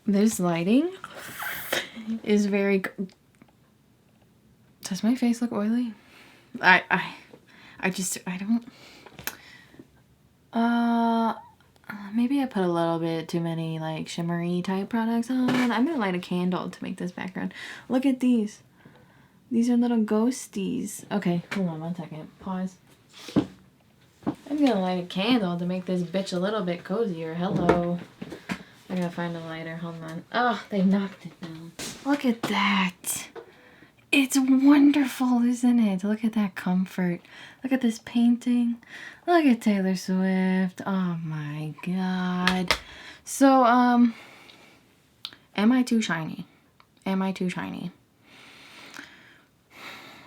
This lighting is very... Does my face look oily? I don't... Maybe I put a little bit too many like shimmery type products on. I'm gonna light a candle to make this background. Look at these. These are little ghosties. Okay, hold on 1 second. Pause. I'm gonna light a candle to make this bitch a little bit cozier. Hello. I gotta find a lighter. Hold on. Oh, they knocked it down. Look at that. It's wonderful, isn't it? Look at that comfort. Look at this painting. Look at Taylor Swift. Oh my god. So, am I too shiny? Am I too shiny?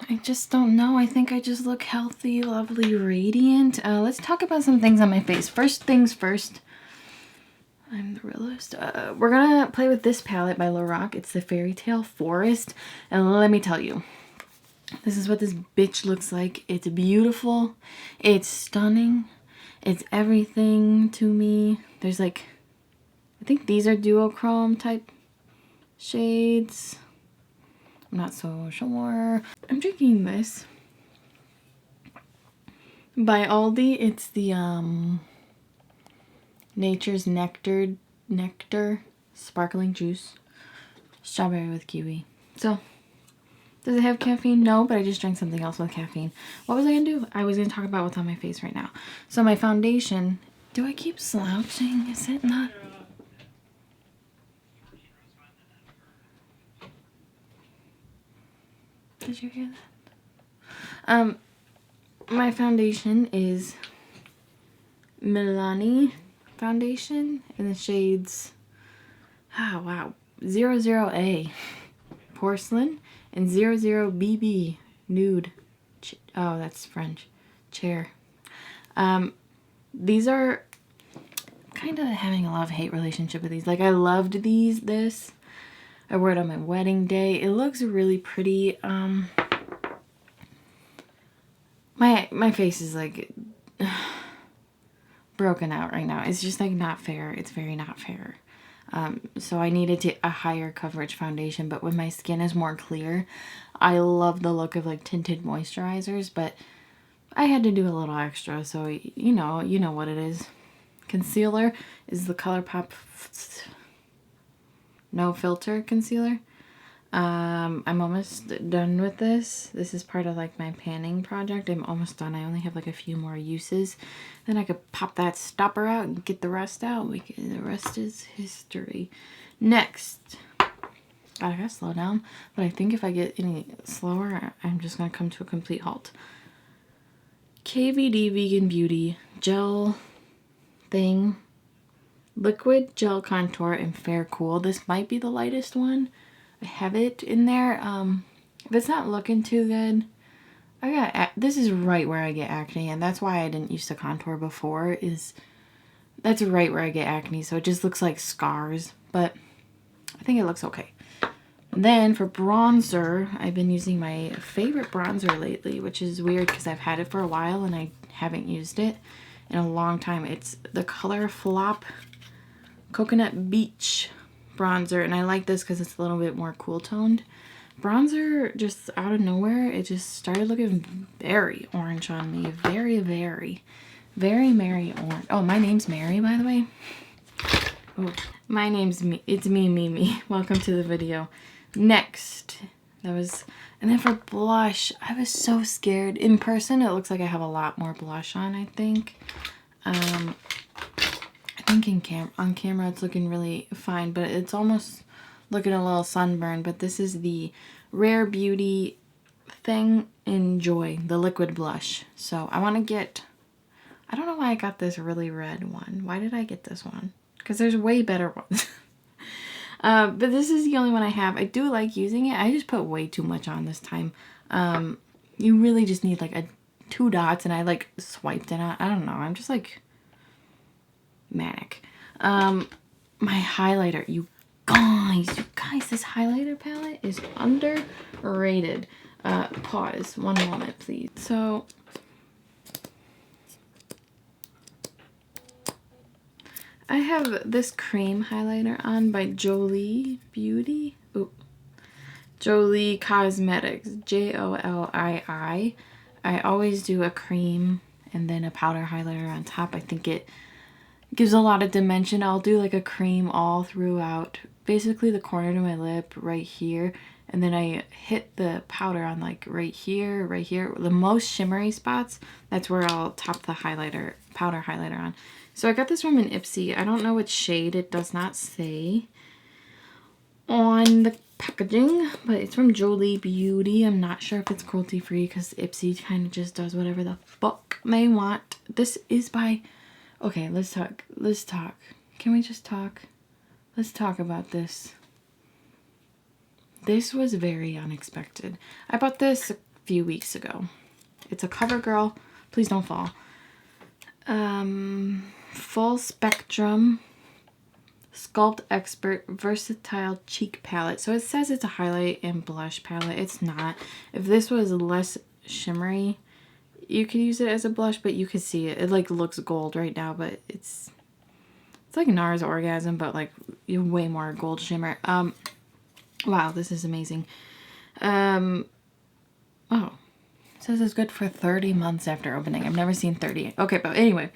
I just don't know. I think I just look healthy, lovely, radiant. Let's talk about some things on my face. First things first. I'm the realist. We're gonna play with this palette by Lorac. It's the Fairytale Forest. And let me tell you, this is what this bitch looks like. It's beautiful. It's stunning. It's everything to me. There's like, I think these are duochrome type shades. I'm not so sure. I'm drinking this by Aldi. It's the Nature's Nectar sparkling juice, strawberry with kiwi. So, does it have caffeine? No, but I just drank something else with caffeine. What was I gonna do? I was gonna talk about what's on my face right now. So my foundation. Do I keep slouching? Is it not? Did you hear that? My foundation is Milani foundation in the shades, oh wow, 00A porcelain and 00BB nude. Oh, that's French. Chair. These are kind of having a love-hate relationship with these. Like, I loved this. I wore it on my wedding day. It looks really pretty. My face is like broken out right now. It's just like not fair. It's very not fair. So I needed a higher coverage foundation, but when my skin is more clear, I love the look of like tinted moisturizers, but I had to do a little extra. So you know what it is. Concealer is the ColourPop No Filter concealer. I'm almost done with this. This is part of like my panning project. I'm almost done. I only have like a few more uses. Then I could pop that stopper out and get the rest out. The rest is history. Next. I gotta slow down. But I think if I get any slower, I'm just gonna come to a complete halt. KVD Vegan Beauty Gel thing. Liquid Gel Contour in Fair Cool. This might be the lightest one. I have it in there. If it's not looking too good, this is right where I get acne, and that's why I didn't use to contour before, that's right where I get acne, so it just looks like scars, but I think it looks okay. And then for bronzer, I've been using my favorite bronzer lately, which is weird because I've had it for a while and I haven't used it in a long time. It's the Color Flop Coconut Beach bronzer, and I like this because it's a little bit more cool toned. Bronzer, just out of nowhere, it just started looking very orange on me. Very Mary orange. Oh, my name's Mary, by the way. Oh, my name's me. It's me. Welcome to the video. Next, and then for blush, I was so scared. In person, it looks like I have a lot more blush on, I think. I think on camera it's looking really fine, but it's almost looking a little sunburned. But this is the Rare Beauty thing in Joy, the liquid blush. So I want to get, I don't know why I got this really red one. Why did I get this one? Because there's way better ones. But this is the only one I have. I do like using it. I just put way too much on this time. You really just need like 2 dots, and I like swiped it on. I don't know. I'm just like manic. My highlighter, you guys, this highlighter palette is underrated. Pause 1 moment, please. So I have this cream highlighter on by Jolie Beauty. Ooh. Jolie Cosmetics. Jolii. I always do a cream and then a powder highlighter on top. I think it gives a lot of dimension. I'll do like a cream all throughout, basically the corner to my lip right here. And then I hit the powder on like right here, the most shimmery spots. That's where I'll top the highlighter, powder highlighter on. So I got this from an Ipsy. I don't know what shade. It does not say on the packaging, but it's from Jolie Beauty. I'm not sure if it's cruelty free because Ipsy kind of just does whatever the fuck they want. This is by, okay, let's talk. Can we just talk? Let's talk about this. This was very unexpected. I bought this a few weeks ago. It's a CoverGirl. Please don't fall. Full Spectrum Sculpt Expert Versatile Cheek Palette. So it says it's a highlight and blush palette. It's not. If this was less shimmery, you could use it as a blush, but you could see it. It like looks gold right now, but it's like NARS Orgasm, but like way more gold shimmer. Wow, this is amazing. Oh, it says it's good for 30 months after opening. I've never seen 30. Okay, but anyway.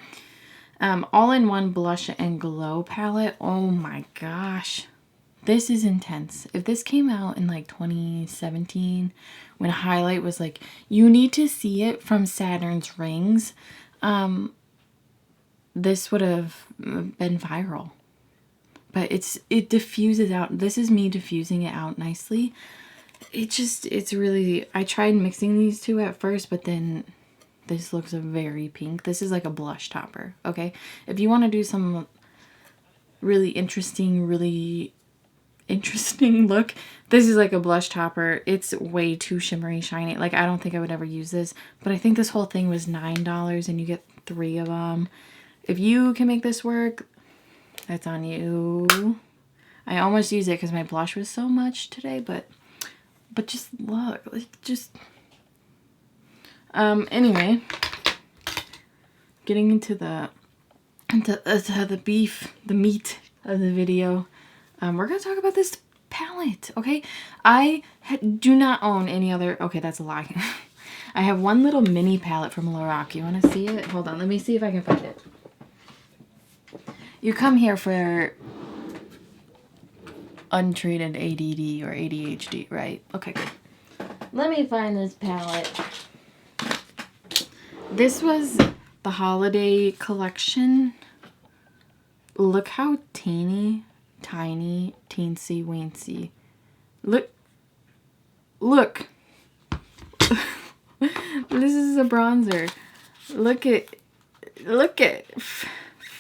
All-in-one blush and glow palette. Oh my gosh. This is intense. If this came out in like 2017, when highlight was like, you need to see it from Saturn's rings, this would have been viral. But it diffuses out. This is me diffusing it out nicely. It's really, I tried mixing these two at first, but then this looks very pink. This is like a blush topper, okay? If you want to do some really interesting look, this is like a blush topper. It's way too shimmery, shiny. Like, I don't think I would ever use this, but I think this whole thing was $9 and you get 3 of them. If you can make this work, that's on you. I almost used it because my blush was so much today, but just look, like, just anyway, getting into the beef, the meat of the video. We're gonna talk about this palette, okay? I do not own any other. Okay, that's a lie. I have one little mini palette from Lorac. You want to see it? Hold on, let me see if I can find it. You come here for untreated ADD or ADHD, right? Okay, good. Let me find this palette. This was the holiday collection. Look how tiny, teensy weensy. Look. This is a bronzer. Look at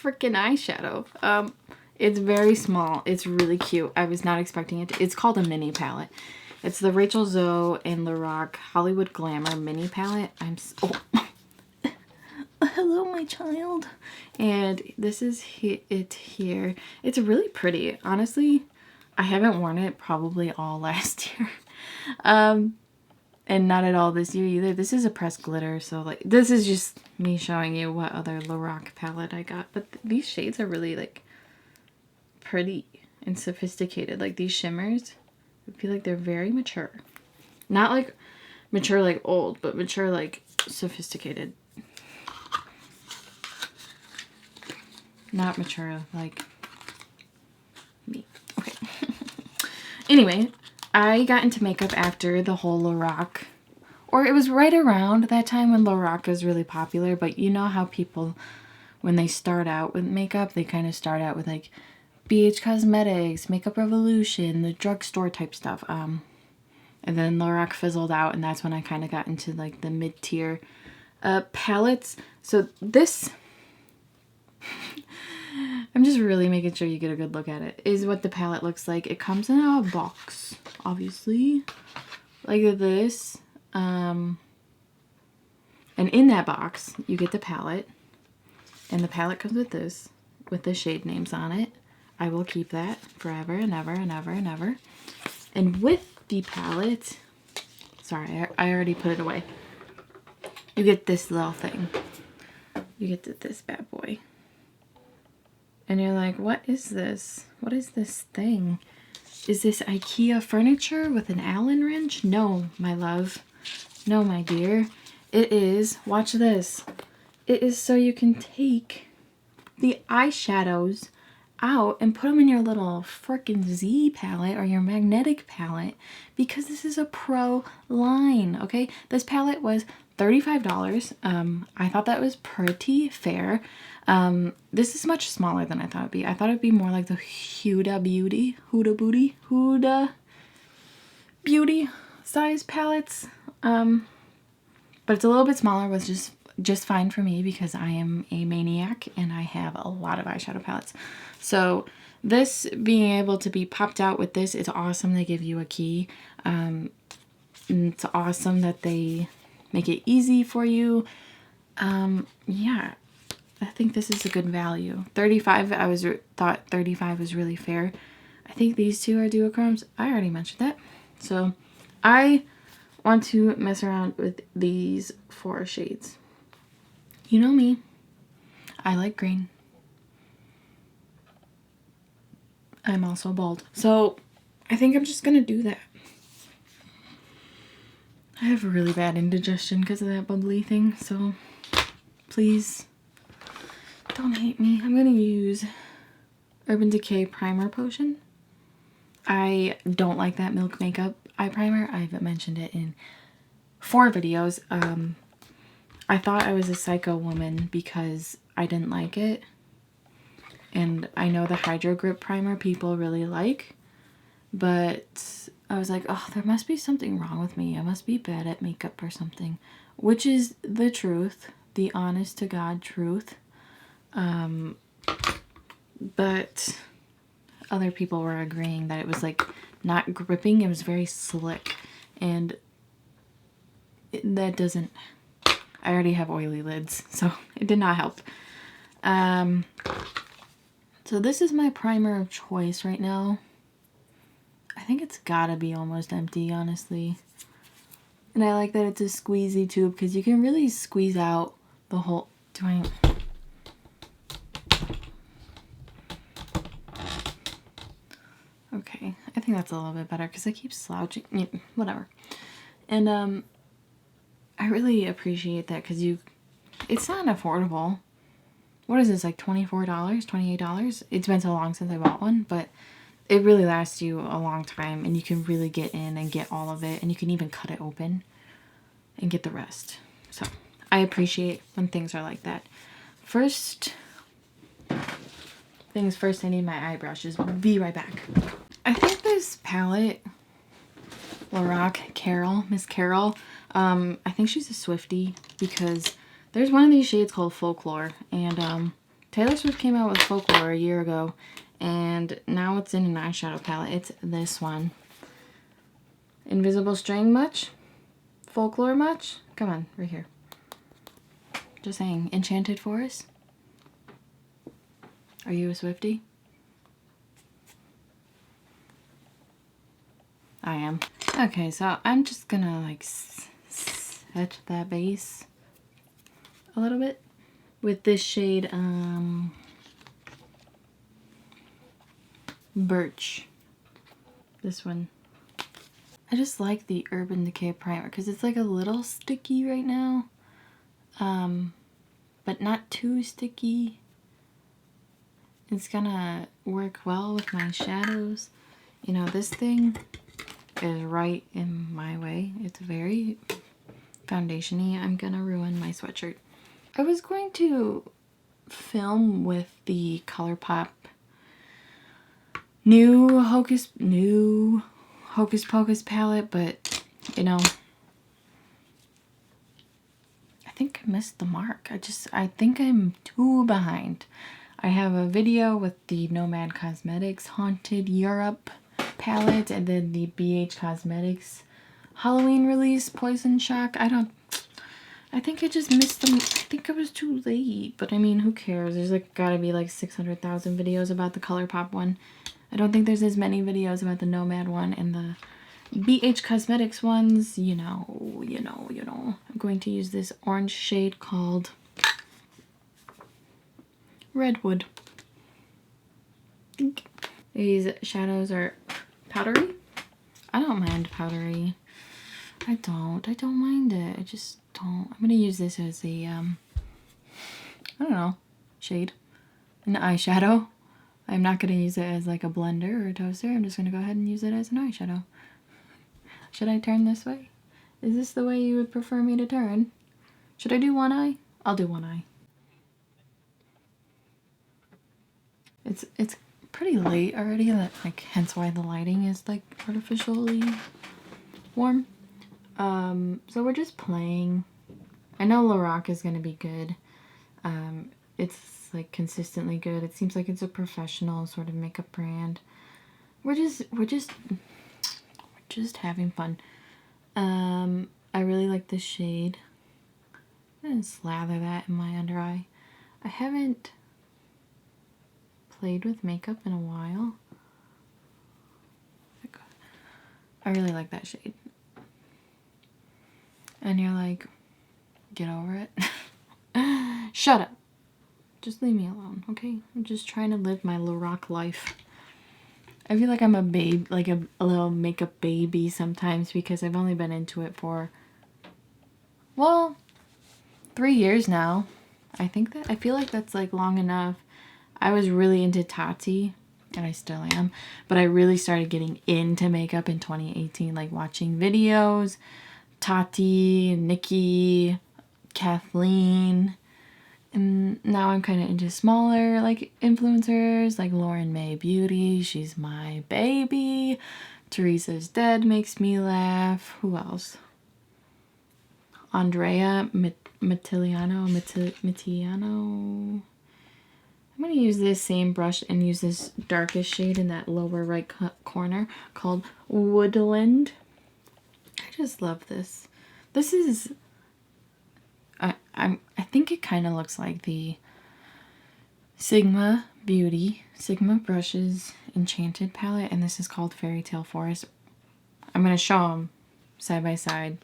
freaking eyeshadow. It's very small. It's really cute. I was not expecting it. It's called a mini palette. It's the Rachel Zoe and Lorac Hollywood Glamour mini palette. Hello, my child. And this is it here. It's really pretty. Honestly, I haven't worn it probably all last year. And not at all this year either. This is a pressed glitter, so like this is just me showing you what other Lorac palette I got. But these shades are really like pretty and sophisticated. Like these shimmers, I feel like they're very mature. Not like mature like old, but mature like sophisticated. Not mature like me. Okay. Anyway, I got into makeup after the whole Lorac, or it was right around that time when Lorac was really popular. But you know how people, when they start out with makeup, they kind of start out with like BH Cosmetics, Makeup Revolution, the drugstore type stuff. And then Lorac fizzled out, and that's when I kind of got into like the mid-tier palettes. So this, I'm just really making sure you get a good look at it, is what the palette looks like. It comes in a box, obviously, like this. And in that box, you get the palette. And the palette comes with this, with the shade names on it. I will keep that forever and ever and ever and ever. And with the palette, sorry, I already put it away. You get this little thing. You get this bad boy. And you're like, what is this? What is this thing? Is this IKEA furniture with an Allen wrench? No, my love. No, my dear. It is, watch this. It is so you can take the eyeshadows out and put them in your little frickin' Z palette or your magnetic palette, because this is a pro line, okay? This palette was $35. I thought that was pretty fair. This is much smaller than I thought it'd be. I thought it'd be more like the Huda Beauty size palettes. But it's a little bit smaller, was just fine for me because I am a maniac and I have a lot of eyeshadow palettes. So this being able to be popped out with this, it's awesome. They give you a key. It's awesome that they make it easy for you. Yeah, I think this is a good value. 35, I thought 35 was really fair. I think these two are duochromes. I already mentioned that. So I want to mess around with these 4 shades. You know me. I like green. I'm also bald. So I think I'm just gonna do that. I have a really bad indigestion because of that bubbly thing, so please don't hate me. I'm gonna use Urban Decay Primer Potion. I don't like that Milk Makeup eye primer. I've mentioned it in 4 videos. I thought I was a psycho woman because I didn't like it. And I know the Hydro Grip primer people really like, but I was like, oh, there must be something wrong with me. I must be bad at makeup or something, which is the truth, the honest to God truth. But other people were agreeing that it was like not gripping. It was very slick, and that doesn't, I already have oily lids, so it did not help. So this is my primer of choice right now. I think it's gotta be almost empty, honestly. And I like that it's a squeezy tube because you can really squeeze out the whole, okay, I think that's a little bit better because I keep slouching, yeah, whatever. And I really appreciate that because it's not affordable. What is this, like $24, $28? It's been so long since I bought one, but it really lasts you a long time, and you can really get in and get all of it, and you can even cut it open and get the rest. So I appreciate when things are like that. First things first, I need my eye brushes. Be right back. I think this palette, Lorac Miss Carol, I think she's a Swiftie because there's one of these shades called Folklore, and Taylor Swift came out with Folklore a year ago, and now it's in an eyeshadow palette. It's this one. Invisible String much? Folklore much? Come on, right here. Just saying. Enchanted Forest? Are you a Swiftie? I am. Okay, so I'm just gonna like set that base a little bit with this shade Birch. This one. I just like the Urban Decay primer because it's like a little sticky right now, but not too sticky. It's gonna work well with my shadows. You know, this thing is right in my way. It's very foundation-y. I'm gonna ruin my sweatshirt. I was going to film with the ColourPop new Hocus Pocus palette, but you know, I think I missed the mark. I think I'm too behind. I have a video with the Nomad Cosmetics Haunted Europe palette, and then the BH Cosmetics Halloween release Poison Shock. I think I just missed them. I think I was too late, but I mean, who cares? There's like gotta be like 600,000 videos about the ColourPop one. I don't think there's as many videos about the Nomad one, and the BH Cosmetics ones, you know. I'm going to use this orange shade called Redwood. These shadows are powdery. I don't mind powdery. I don't mind it. I just don't. I'm gonna use this as a, I don't know, shade. An eyeshadow. I'm not gonna use it as like a blender or a toaster. I'm just gonna go ahead and use it as an eyeshadow. Should I turn this way? Is this the way you would prefer me to turn? Should I do one eye? I'll do one eye. It's pretty late already, like hence why the lighting is like artificially warm. So we're just playing. I know Lorac is gonna be good. It's like consistently good. It seems like it's a professional sort of makeup brand. We're just having fun. I really like this shade. I'm gonna slather that in my under eye. I haven't played with makeup in a while. I really like that shade. And you're like, get over it. Shut up. Just leave me alone, okay? I'm just trying to live my Lorac life. I feel like I'm a babe, like a little makeup baby sometimes because I've only been into it for, well, 3 years now. I feel like that's like long enough. I was really into Tati, and I still am, but I really started getting into makeup in 2018, like watching videos, Tati, Nikki, Kathleen, and now I'm kind of into smaller like influencers like Lauren May Beauty. She's my baby. Teresa's Dead makes me laugh. Who else? Andrea Matilliano. I'm going to use this same brush and use this darkest shade in that lower right corner called Woodland. I just love this. This is, I think it kind of looks like the Sigma Brushes Enchanted palette, and this is called Fairytale Forest. I'm going to show them side by side.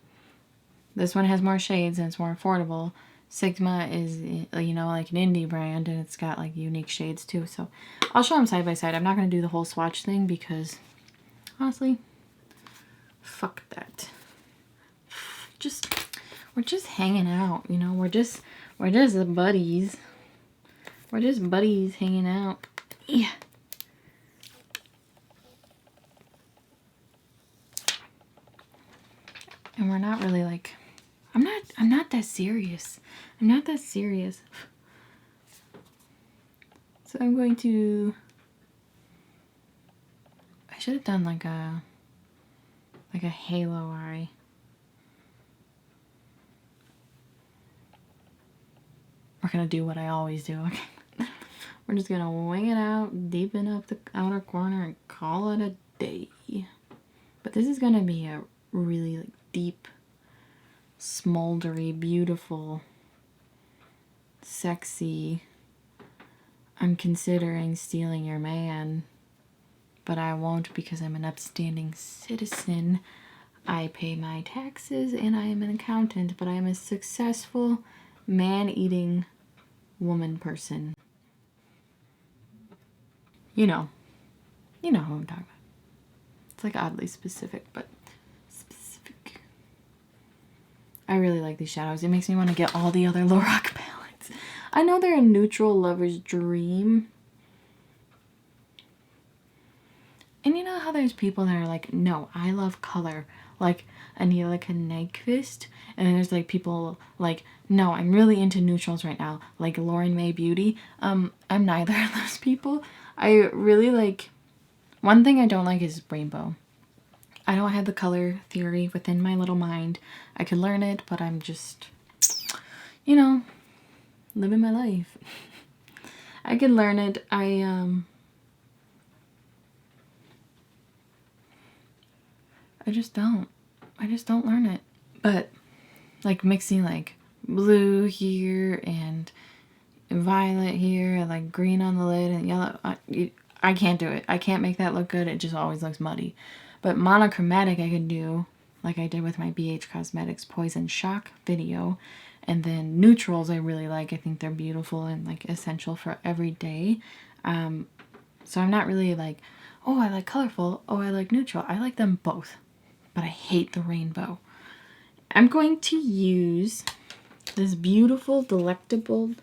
This one has more shades and it's more affordable. Sigma is, you know, like an indie brand, and it's got like unique shades too. So I'll show them side by side. I'm not going to do the whole swatch thing because honestly, fuck that. We're just hanging out, you know. We're just buddies. We're just buddies hanging out. Yeah. And we're not really like, I'm not that serious. I'm not that serious. So I'm going to, I should have done like a halo eye. We're gonna do what I always do, okay? We're just gonna wing it out, deepen up the outer corner, and call it a day. But this is gonna be a really like deep, smoldery, beautiful, sexy, I'm considering stealing your man, but I won't because I'm an upstanding citizen. I pay my taxes and I am an accountant, but I am a successful man-eating woman person. You know who I'm talking about. It's like oddly specific, but specific. I really like these shadows. It makes me want to get all the other Lorac palettes. I know they're a neutral lover's dream. And you know how there's people that are like, no, I love color. Like Anila Nyquist. And then there's like people like, no, I'm really into neutrals right now. Like Lauren May Beauty. I'm neither of those people. I really like, one thing I don't like is rainbow. I don't have the color theory within my little mind. I could learn it, but I'm just, you know, living my life. I could learn it. I just don't learn it. But like mixing like blue here and violet here and like green on the lid and yellow, I can't do it. I can't make that look good. It just always looks muddy. But monochromatic I can do like I did with my BH Cosmetics Poison Shock video. And then neutrals I really like. I think they're beautiful and like essential for every day. So I'm not really like, oh, I like colorful. Oh, I like neutral. I like them both. But I hate the rainbow. I'm going to use this beautiful, delectable,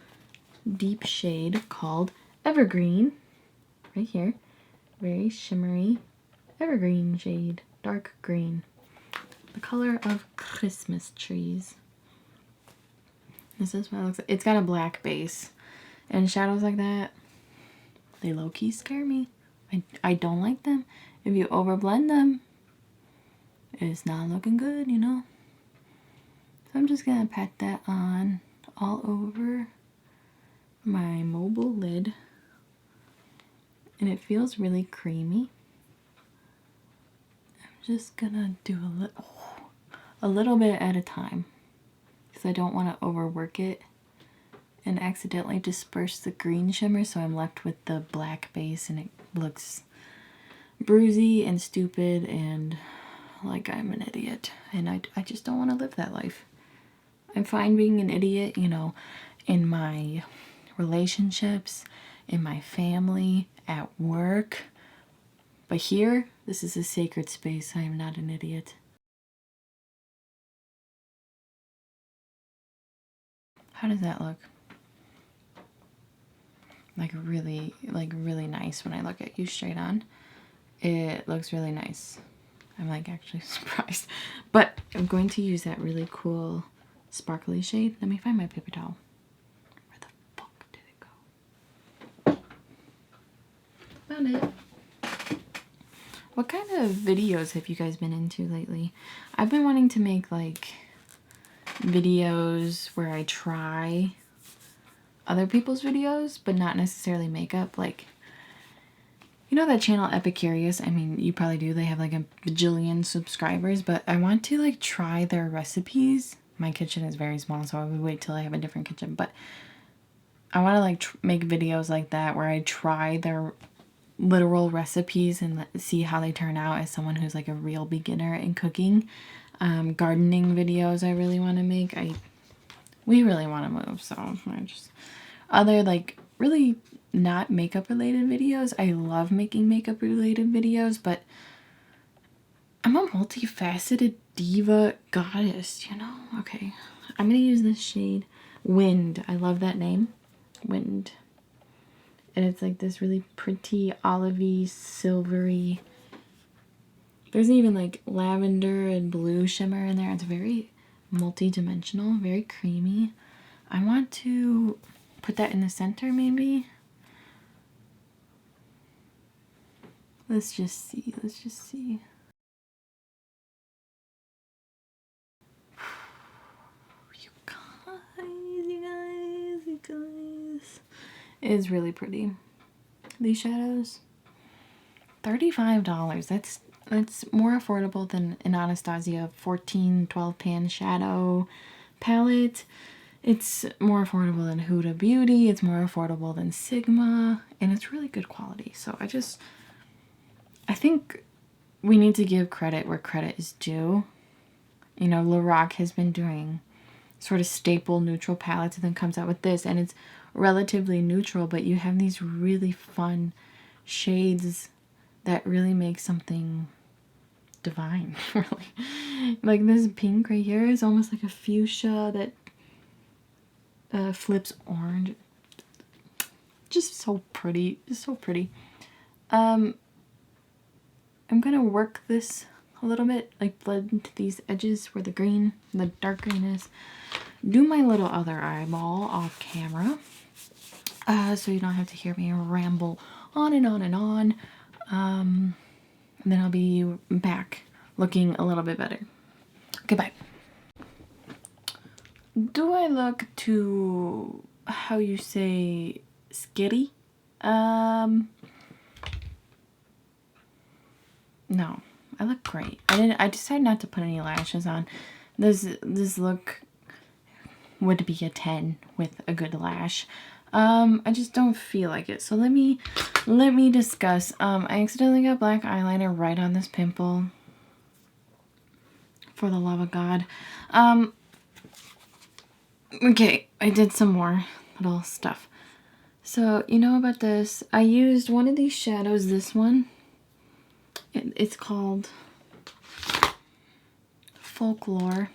deep shade called Evergreen. Right here. Very shimmery evergreen shade. Dark green. The color of Christmas trees. This is what it looks like. It's got a black base. And shadows like that, they low-key scare me. I don't like them. If you overblend them, it's not looking good, you know. So I'm just going to pat that on all over my mobile lid. And it feels really creamy. I'm just going to do a little bit at a time. Because I don't want to overwork it and accidentally disperse the green shimmer, so I'm left with the black base and it looks bruisey and stupid and like I'm an idiot. And I just don't want to live that life. I'm fine being an idiot, you know, in my relationships, in my family, at work. But here, this is a sacred space. I am not an idiot. How does that look? Like really nice when I look at you straight on. It looks really nice. I'm like actually surprised. But I'm going to use that really cool sparkly shade. Let me find my paper towel. Where the fuck did it go? Found it. What kind of videos have you guys been into lately? I've been wanting to make like videos where I try other people's videos, but not necessarily makeup. Like, you know that channel Epicurious? I mean, you probably do. They have like a bajillion subscribers, but I want to like try their recipes. My kitchen is very small, so I would wait till I have a different kitchen, but I want to like make videos like that where I try their literal recipes and see how they turn out as someone who's like a real beginner in cooking. Gardening videos I really want to make. We really want to move, so I just other like really not makeup related videos. I love making makeup related videos, but I'm a multifaceted diva goddess, you know? Okay, I'm gonna use this shade Wind. I love that name, Wind. And it's like this really pretty olivey, silvery. There's even like lavender and blue shimmer in there. It's very multi-dimensional, very creamy. I want to put that in the center maybe. Let's just see. Let's just see. You guys. It is really pretty. These shadows, $35. That's more affordable than an Anastasia 12 pan shadow palette. It's more affordable than Huda Beauty. It's more affordable than Sigma, and it's really good quality. So I think we need to give credit where credit is due. You know, Lorac has been doing sort of staple neutral palettes and then comes out with this, and it's relatively neutral, but you have these really fun shades that really make something divine, really. Like this pink right here is almost like a fuchsia that flips orange. Just so pretty. Just so pretty. I'm gonna work this a little bit, like blend into these edges where the green, the dark green is. Do my little other eyeball off camera, so you don't have to hear me ramble on and on and on. And then I'll be back looking a little bit better. Goodbye. Do I look too, how you say, skitty? No, I look great. I decided not to put any lashes on. This look would be a 10 with a good lash. I just don't feel like it. So let me discuss. I accidentally got black eyeliner right on this pimple. For the love of God. Okay, I did some more little stuff. So, you know about this? I used one of these shadows, this one. It's called Folklore.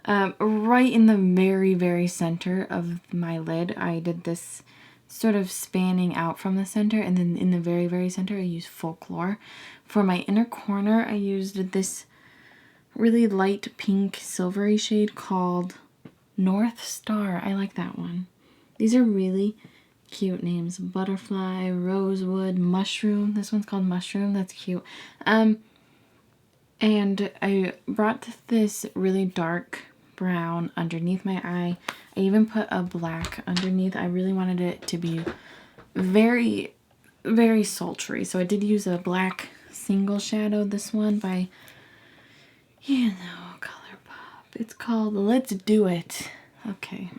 Right in the very, very center of my lid, I did this sort of spanning out from the center, and then in the very, very center, I used Folklore. For my inner corner, I used this really light pink silvery shade called North Star. I like that one. These are really cute names. Butterfly, Rosewood, Mushroom. This one's called Mushroom. That's cute. And I brought this really dark brown underneath my eye. I even put a black underneath. I really wanted it to be very, very sultry. So I did use a black single shadow. This one by, you know, ColourPop. It's called Let's Do It. Okay.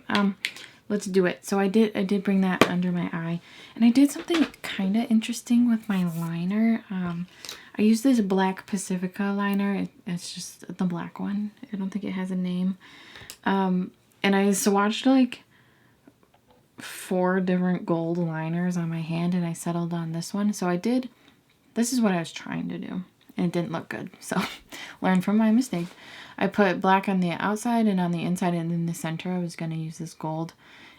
Let's do it. So I did bring that under my eye, and I did something kind of interesting with my liner. I used this black Pacifica liner. It's just the black one. I don't think it has a name. And I swatched like 4 different gold liners on my hand, and I settled on this one. So this is what I was trying to do, and it didn't look good. So learn from my mistake. I put black on the outside and on the inside, and in the center I was going to use this gold.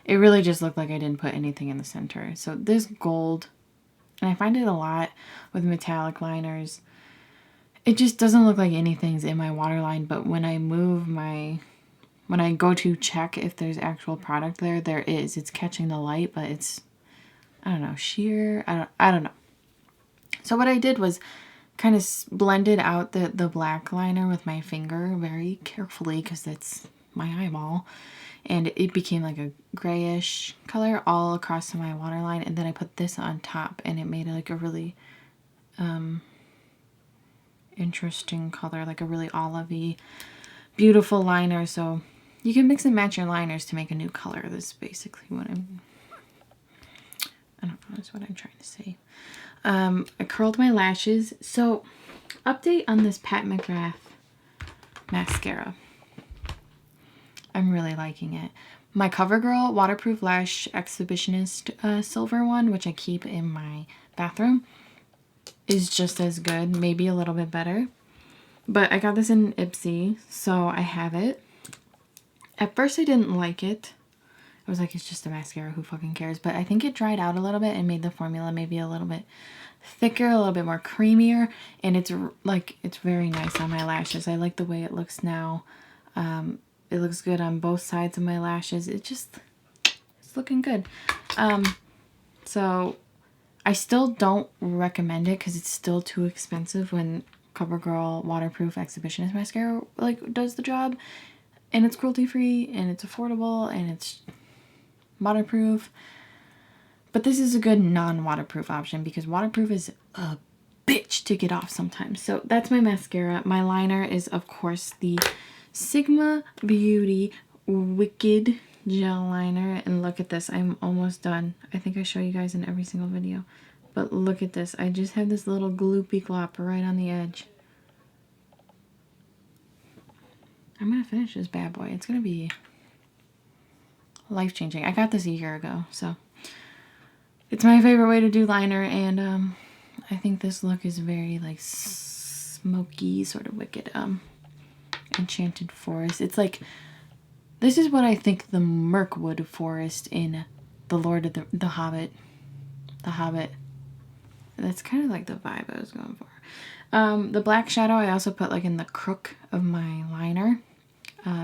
It really just looked like I didn't put anything in the center. So this gold, and I find it a lot with metallic liners, it just doesn't look like anything's in my waterline, but when I when I go to check if there's actual product there, there is. It's catching the light, but it's, I don't know, sheer, I don't know. So what I did was kind of blended out the black liner with my finger very carefully, because that's my eyeball, and it became like a grayish color all across my waterline. And then I put this on top, and it made like a really interesting color, like a really olivey, beautiful liner. So you can mix and match your liners to make a new color. This is basically what I don't know, that's what I'm trying to say. I curled my lashes. So update on this Pat McGrath mascara. I'm really liking it. My CoverGirl Waterproof Lash Exhibitionist silver one, which I keep in my bathroom, is just as good, maybe a little bit better. But I got this in Ipsy, so I have it. At first I didn't like it. I was like, it's just a mascara, who fucking cares? But I think it dried out a little bit and made the formula maybe a little bit thicker, a little bit more creamier, and it's very nice on my lashes. I like the way it looks now. It looks good on both sides of my lashes. It's looking good. So I still don't recommend it because it's still too expensive when CoverGirl Waterproof Exhibitionist Mascara like does the job, and it's cruelty free and it's affordable and it's waterproof. But this is a good non-waterproof option because waterproof is a bitch to get off sometimes. So that's my mascara. My liner is, of course, the Sigma Beauty Wicked Gel Liner. And look at this. I'm almost done. I think I show you guys in every single video. But look at this. I just have this little gloopy glop right on the edge. I'm going to finish this bad boy. It's going to be life-changing. I got this a year ago, so it's my favorite way to do liner, and I think this look is very like smoky, sort of wicked. Enchanted Forest. It's like, this is what I think the Mirkwood Forest in the Lord of the Hobbit. The Hobbit. That's kind of like the vibe I was going for. The black shadow I also put like in the crook of my liner.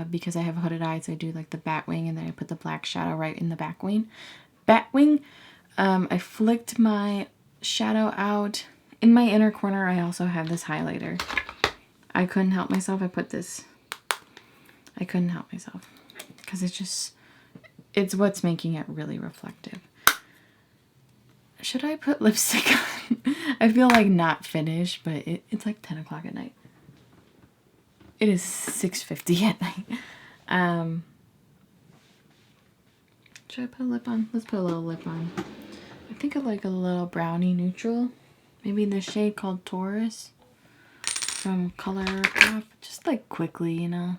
Because I have hooded eyes, I do like the bat wing, and then I put the black shadow right in the bat wing. I flicked my shadow out. In my inner corner, I also have this highlighter. I couldn't help myself. I put this. I couldn't help myself. Because it's what's making it really reflective. Should I put lipstick on? I feel like not finished, but it's like 10 o'clock at night. It is 6:50 at night. Should I put a lip on? Let's put a little lip on. I think I like a little brownie neutral. Maybe the shade called Taurus from ColourPop. Just like quickly, you know.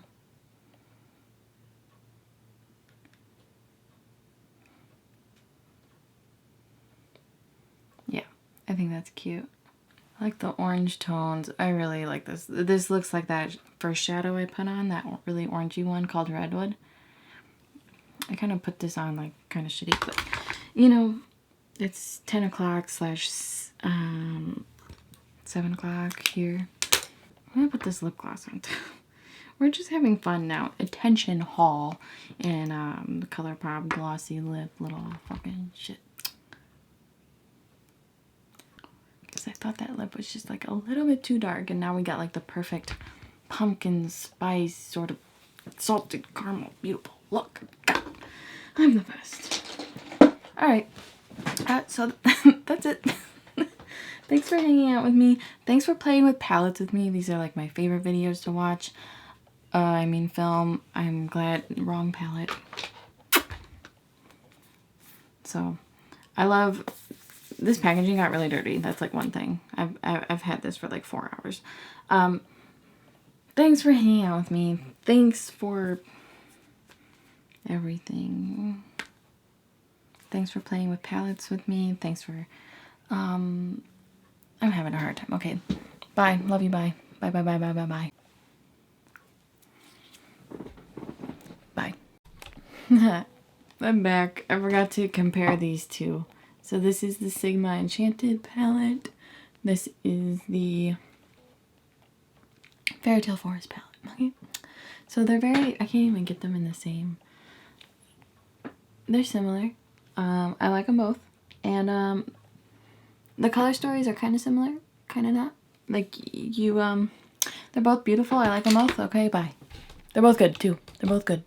I think that's cute. I like the orange tones. I really like this. This looks like that first shadow I put on, that really orangey one called Redwood. I kind of put this on like kind of shitty, but you know, it's 10 o'clock slash 7 o'clock here. I'm gonna put this lip gloss on too. We're just having fun now. Attention haul and the ColourPop glossy lip little fucking shit. Because I thought that lip was just like a little bit too dark, and now we got like the perfect pumpkin spice sort of salted caramel beautiful look. God, I'm the best. Alright, so that's it. Thanks for hanging out with me. Thanks for playing with palettes with me. These are like my favorite videos to watch. I mean film. I'm glad, wrong palette. So, I love, this packaging got really dirty. That's like one thing. I've had this for like 4 hours. Thanks for hanging out with me. Thanks for everything. Thanks for playing with palettes with me. Thanks for, I'm having a hard time. Okay. Bye. Love you. Bye. Bye, bye, bye, bye, bye, bye. Bye. I'm back. I forgot to compare these two. So this is the Sigma Enchanted palette. This is the Fairytale Forest palette. Okay. So they're very, I can't even get them in the same. They're similar. I like them both. And the color stories are kind of similar. Kind of not. Like you, they're both beautiful. I like them both. Okay, bye. They're both good too. They're both good.